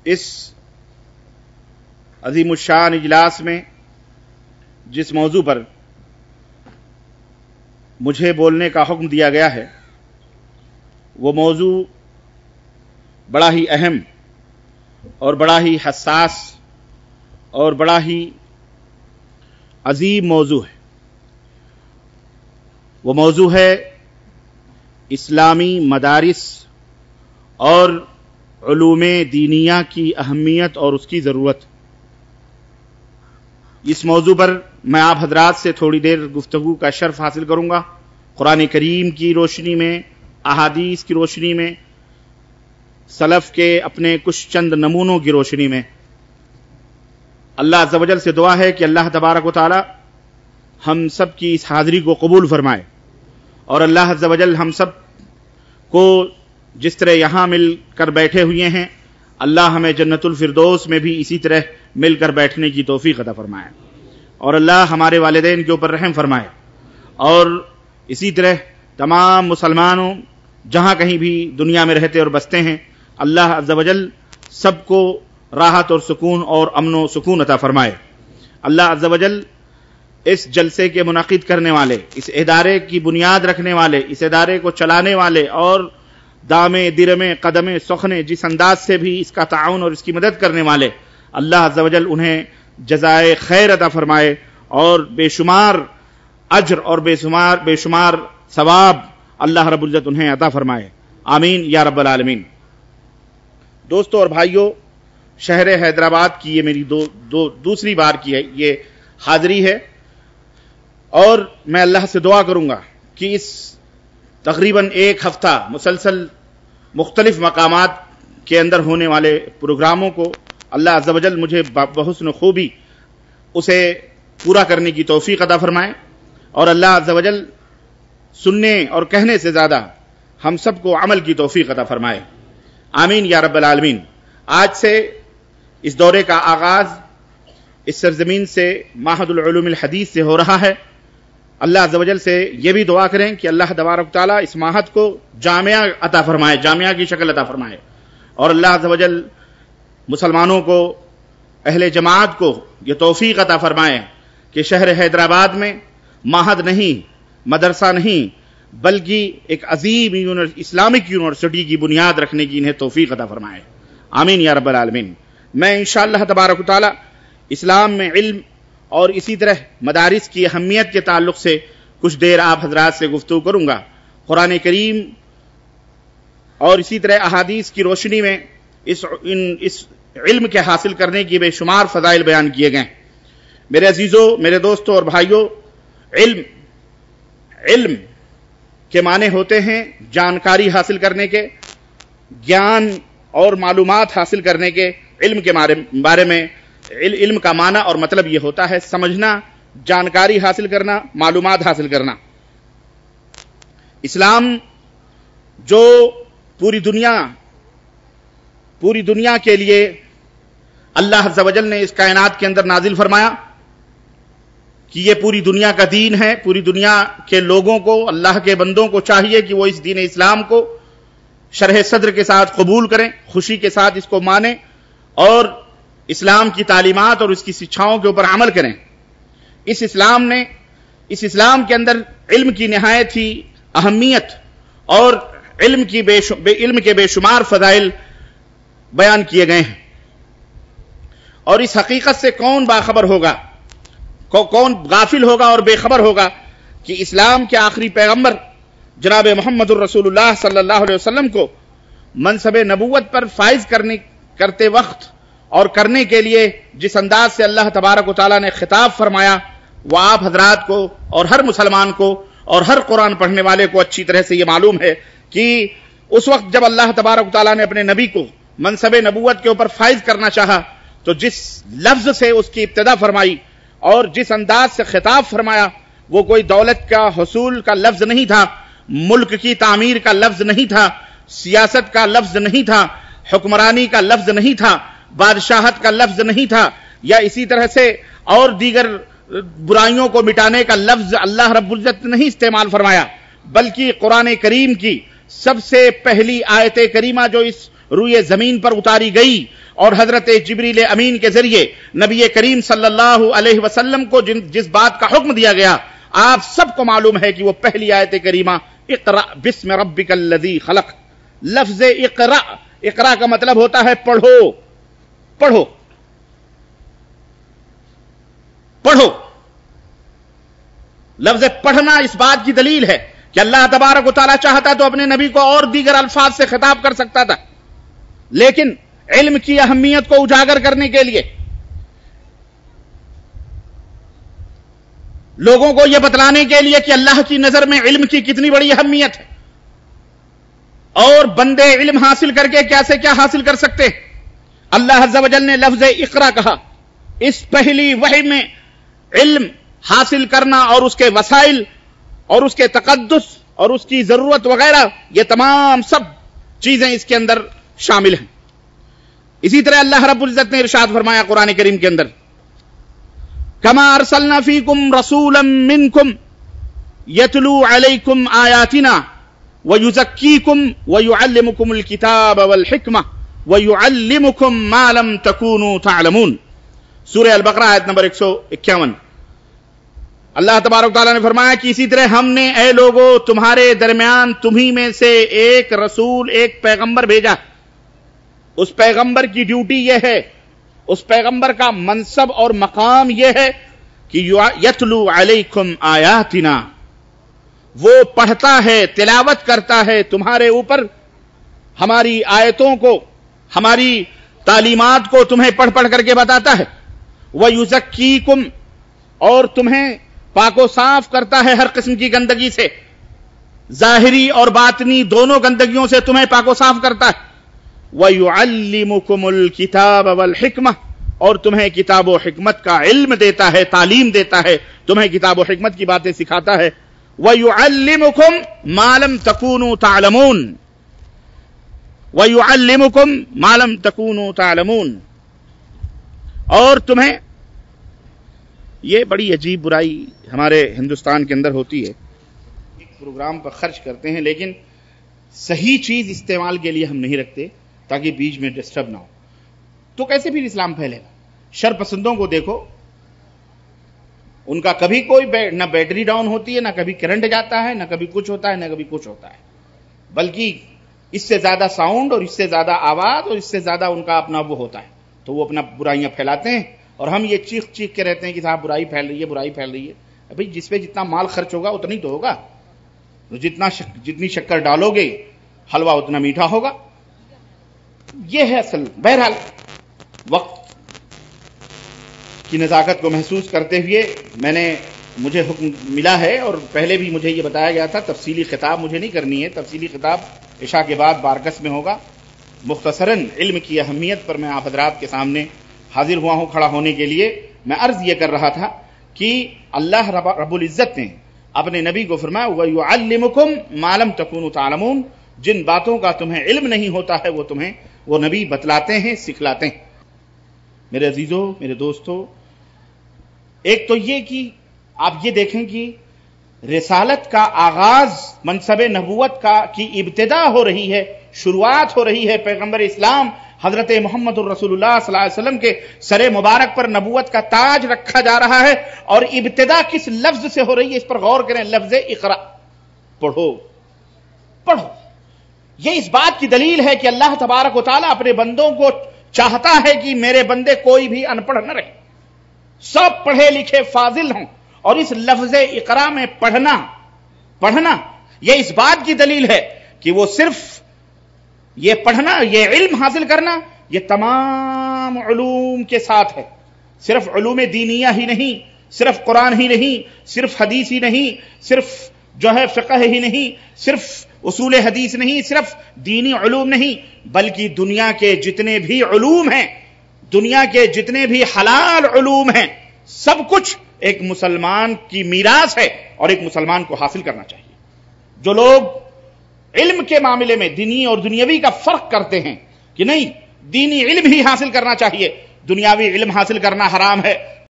اس عظیم الشان اجلاس میں جس موضوع پر مجھے بولنے کا حکم دیا گیا ہے وہ موضوع بڑا ہی اہم اور بڑا ہی حساس اور بڑا ہی عظیم موضوع ہے۔ وہ موضوع ہے اسلامی مدارس اور علوم دینیہ کی اہمیت اور اس کی ضرورت۔ اس موضوع پر میں آپ حضرات سے تھوڑی دیر گفتگو کا شرف حاصل کروں گا، قرآن کریم کی روشنی میں، احادیث کی روشنی میں، سلف کے اپنے کچھ چند نمونوں کی روشنی میں۔ اللہ عز و جل سے دعا ہے کہ اللہ تبارک و تعالی ہم سب کی اس حاضری کو قبول فرمائے، اور اللہ عز و جل ہم سب کو جس طرح یہاں مل کر بیٹھے ہوئے ہیں، اللہ ہمیں جنت الفردوس میں بھی اسی طرح مل کر بیٹھنے کی توفیق عطا فرمائے، اور اللہ ہمارے والدین کے اوپر رحم فرمائے، اور اسی طرح تمام مسلمانوں جہاں کہیں بھی دنیا میں رہتے اور بستے ہیں، اللہ عز و جل سب کو راحت اور سکون اور امن و سکون عطا فرمائے۔ اللہ عز و جل اس جلسے کے منعقد کرنے والے، اس ادارے کی بنیاد رکھنے والے، اس ادارے کو چلانے والے اور دامے درمے قدمے سخنے جس انداز سے بھی اس کا تعاون اور اس کی مدد کرنے والے، اللہ عز و جل انہیں جزائے خیر عطا فرمائے اور بے شمار اجر اور بے شمار ثواب اللہ رب العزت انہیں عطا فرمائے، آمین یا رب العالمین۔ دوستو اور بھائیو، شہر حیدرآباد کی یہ میری دوسری بار کی ہے یہ حاضری ہے، اور میں اللہ سے دعا کروں گا کہ اس تقریباً ایک ہفتہ مسلسل مختلف مقامات کے اندر ہونے والے پروگراموں کو اللہ عز و جل مجھے بحسن خوبی اسے پورا کرنے کی توفیق عطا فرمائے، اور اللہ عز و جل سننے اور کہنے سے زیادہ ہم سب کو عمل کی توفیق عطا فرمائے، آمین یا رب العالمین۔ آج سے اس دورے کا آغاز اس سرزمین سے معہد العلوم الحدیث سے ہو رہا ہے۔ اللہ عز و جل سے یہ بھی دعا کریں کہ اللہ تبارک تعالیٰ اس معہد کو جامعہ عطا فرمائے، جامعہ کی شکل عطا فرمائے، اور اللہ عز و جل مسلمانوں کو، اہل جماعت کو یہ توفیق عطا فرمائے کہ شہر حیدرآباد میں معہد نہیں، مدرسہ نہیں، بلکہ ایک عظیم اسلامک یونیورسٹی کی بنیاد رکھنے کی انہیں توفیق عطا فرمائے، آمین یا رب العالمین۔ میں انشاءاللہ تبارک و تعالی اسلام میں علم اور اسی طرح مدارس کی اہمیت کے تعلق سے کچھ دیر آپ حضرات سے گفتگو کروں گا۔ قرآن کریم اور اسی طرح احادیث کی روشنی میں اس علم کے حاصل کرنے کی بے شمار فضائل بیان کیے گئے۔ میرے عزیزوں، میرے دوستوں اور بھائیوں، علم کے معنی ہوتے ہیں جانکاری حاصل کرنے کے، گیان اور معلومات حاصل کرنے کے۔ علم کے بارے میں علم کا معنی اور مطلب یہ ہوتا ہے سمجھنا، جانکاری حاصل کرنا، معلومات حاصل کرنا۔ اسلام جو پوری دنیا کے لیے اللہ عز و جل نے اس کائنات کے اندر نازل فرمایا کہ یہ پوری دنیا کا دین ہے، پوری دنیا کے لوگوں کو، اللہ کے بندوں کو چاہیے کہ وہ اس دین اسلام کو شرح صدر کے ساتھ قبول کریں، خوشی کے ساتھ اس کو مانیں اور اسلام کی تعلیمات اور اس کی شکھاؤں کے اوپر عمل کریں۔ اس اسلام کے اندر علم کی نہایت ہی اہمیت اور علم کے بے شمار فضائل بیان کیے گئے ہیں، اور اس حقیقت سے کون باخبر ہوگا، کون غافل ہوگا اور بے خبر ہوگا کہ اسلام کے آخری پیغمبر جناب محمد الرسول اللہ صلی اللہ علیہ وسلم کو منصب نبوت پر فائز کرتے وقت اور کرنے کے لیے جس انداز سے اللہ تبارک و تعالیٰ نے خطاب فرمایا، وہ آپ حضرات کو اور ہر مسلمان کو اور ہر قرآن پڑھنے والے کو اچھی طرح سے یہ معلوم ہے کہ اس وقت جب اللہ تبارک و تعالیٰ نے اپنے نبی کو منصب نبوت کے اوپر فائز کرنا چاہا تو جس لفظ سے اس کی ابتدا فرمائی اور جس انداز سے خطاب فرمایا وہ کوئی دولت کا حصول کا لفظ نہیں تھا، ملک کی تعمیر کا لفظ نہیں تھا، سیاست کا لفظ نہیں تھا، حکمرانی کا لفظ نہیں تھا، بادشاہت کا لفظ نہیں تھا، یا اسی طرح سے اور دیگر برائیوں کو مٹانے کا لفظ اللہ رب العزت نے نہیں استعمال فرمایا، بلکہ قرآن کریم کی سب سے پہلی آیت کریمہ جو اس روئے زمین پر اتاری گئی اور حضرت جبریل امین کے ذریعے نبی کریم صلی اللہ علیہ وسلم کو جس بات کا حکم دیا گیا، آپ سب کو معلوم ہے کہ وہ پہلی آیت کریمہ اقرأ بسم ربک الذی خلق. لفظ اقرأ، اقرأ کا مطلب ہوتا ہے پڑھو، پڑھو، پڑھو. لفظ پڑھنا اس بات کی دلیل ہے کہ اللہ تبارک و تعالیٰ چاہتا تو اپنے نبی کو اور دیگر الفاظ سے خطاب کر سکتا تھا، لیکن علم کی اہمیت کو اجاگر کرنے کے لیے، لوگوں کو یہ بتلانے کے لیے کہ اللہ کی نظر میں علم کی کتنی بڑی اہمیت ہے اور بندے علم حاصل کر کے کیسے کیا حاصل کر سکتے، اللہ عز و جل نے لفظ اقرا کہا. اس پہلی وحی میں علم حاصل کرنا اور اس کے وسائل اور اس کے تقدس اور اس کی ضرورت وغیرہ، یہ تمام سب چیزیں اس کے اندر شامل ہیں. اسی طرح اللہ رب العزت نے ارشاد فرمایا قرآن کریم کے اندر، کما ارسلنا فیکم رسولا منکم یتلو علیکم آیاتنا ویزکیکم ویعلمکم الکتاب والحکمہ ویعلمکم ما لم تکونوا تعلمون. سورہ البقرہ آیت نمبر 151. اللہ تبارک تعالیٰ نے فرمایا کہ اسی طرح ہم نے اے لوگو تمہارے درمیان تمہیں میں سے ایک رسول، ایک پیغمبر بھیجا. اس پیغمبر کی ڈیوٹی یہ ہے، اس پیغمبر کا منصب اور مقام یہ ہے کہ یتلو علیکم آیاتنا، وہ پڑھتا ہے، تلاوت کرتا ہے تمہارے اوپر ہماری آیتوں کو، ہماری تعلیمات کو تمہیں پڑھ پڑھ کر کے بتاتا ہے. وَيُزَكِّيكُمْ، اور تمہیں پاک و صاف کرتا ہے ہر قسم کی گندگی سے، ظاہری اور باطنی دونوں گندگیوں سے تمہیں پاک و صاف کرتا ہے. وَيُعَلِّمُكُمُ الْكِتَابَ وَالْحِكْمَةَ، اور تمہیں کتاب و حکمت کا علم دیتا ہے، تعلیم دیتا ہے، تمہیں کتاب و حکمت کی باتیں سکھاتا ہے. وَيُعَلِّمُكُمْ مَا لَمْ تَكُونُوا تَعْلَمُونَ، وَيُعَلِّمُكُمْ مَا لَمْ تَكُونُوا تَعْلَمُونَ. اور تمہیں، یہ بڑی عجیب برائی ہمارے ہندوستان کے اندر ہوتی ہے، ایک پروگرام پر خرچ کرتے ہیں لیکن صحیح چیز استعمال کے لیے ہم نہیں رکھتے تاکہ بیچ میں ڈسٹرب نہ ہو. تو کیسے پھر اسلام پھیلے گا؟ شر پسندوں کو دیکھو، ان کا کبھی کوئی نہ بیٹری ڈاؤن ہوتی ہے، نہ کبھی کرنٹ جاتا ہے، نہ کبھی کچھ ہوتا ہے، نہ کبھی کچھ ہوتا ہے، بلکہ اس سے زیادہ ساؤنڈ اور اس سے زیادہ آواز اور اس سے زیادہ ان کا اپنا وہ ہوتا ہے، تو وہ اپنا برائیاں پھیلاتے ہیں اور ہم یہ چیخ چیخ کے رہتے ہیں کہ صاحب برائی پھیل رہی ہے، برائی پھیل رہی ہے. بھئی جس پہ جتنا مال خرچ ہوگا اتنا ہی تو ہوگا، جتنی شکر ڈالو گے حلوہ اتنا میٹھا ہوگا. یہ ہے اصل. بہرحال وقت کی نزاکت کو محسوس کرتے ہوئے مجھے حکم ملا ہے، اور پہلے بھی مجھے یہ بتایا گیا تھا تفصیلی خطاب مجھے نہیں کرنی ہے، تفصیلی خطاب عشاء کے بعد بارکس میں ہوگا. مختصراً علم کی اہمیت پر میں آپ حضرات کے سامنے حاضر ہوا ہوں کھڑا ہونے کے لیے. میں عرض یہ کر رہا تھا کہ اللہ رب العزت نے اپنے نبی کو فرمایا وَيُعَلِّمُكُمْ مَا لَمْ تَكُونُوا تَعْلَمُونَ، جن باتوں کا تمہیں علم نہیں ہوتا ہے وہ تمہیں وہ نبی بتلاتے ہیں، سکھلاتے ہیں. میرے عزیزوں، میرے دوستوں، ایک تو یہ کہ آپ یہ دیکھیں کہ رسالت کا آغاز، منصب نبوت کی ابتدا ہو رہی ہے، شروعات ہو رہی ہے پیغمبر اسلام حضرت محمد الرسول اللہ صلی اللہ علیہ وسلم کے سر مبارک پر نبوت کا تاج رکھا جا رہا ہے. اور ابتدا کس لفظ سے ہو رہی ہے اس پر غور کریں، لفظ اقرا، پڑھو، پڑھو. یہ اس بات کی دلیل ہے کہ اللہ تبارک و تعالیٰ اپنے بندوں کو چاہتا ہے کہ میرے بندے کوئی بھی ان پڑھ نہ رہے، سب پڑھے لکھے فاضل ہوں. اور اس لفظ اقرا میں پڑھنا یہ اس بات کی دلیل ہے کہ وہ صرف یہ پڑھنا، یہ علم حاصل کرنا، یہ تمام علوم کے ساتھ ہے. صرف علوم دینیہ ہی نہیں، صرف قرآن ہی نہیں، صرف حدیث ہی نہیں، صرف فقہ ہی نہیں، صرف اصول حدیث نہیں، صرف دینی علوم نہیں، بلکہ دنیا کے جتنے بھی علوم ہیں، دنیا کے جتنے بھی حلال علوم ہیں، سب کچھ ایک مسلمان کی میراث ہے اور ایک مسلمان کو حاصل کرنا چاہیے. جو لوگ علم کے معاملے میں دینی اور دنیاوی کا فرق کرتے ہیں کہ نہیں دینی علم ہی حاصل کرنا چاہیے، دنیاوی علم حاصل کرنا حرام ہے،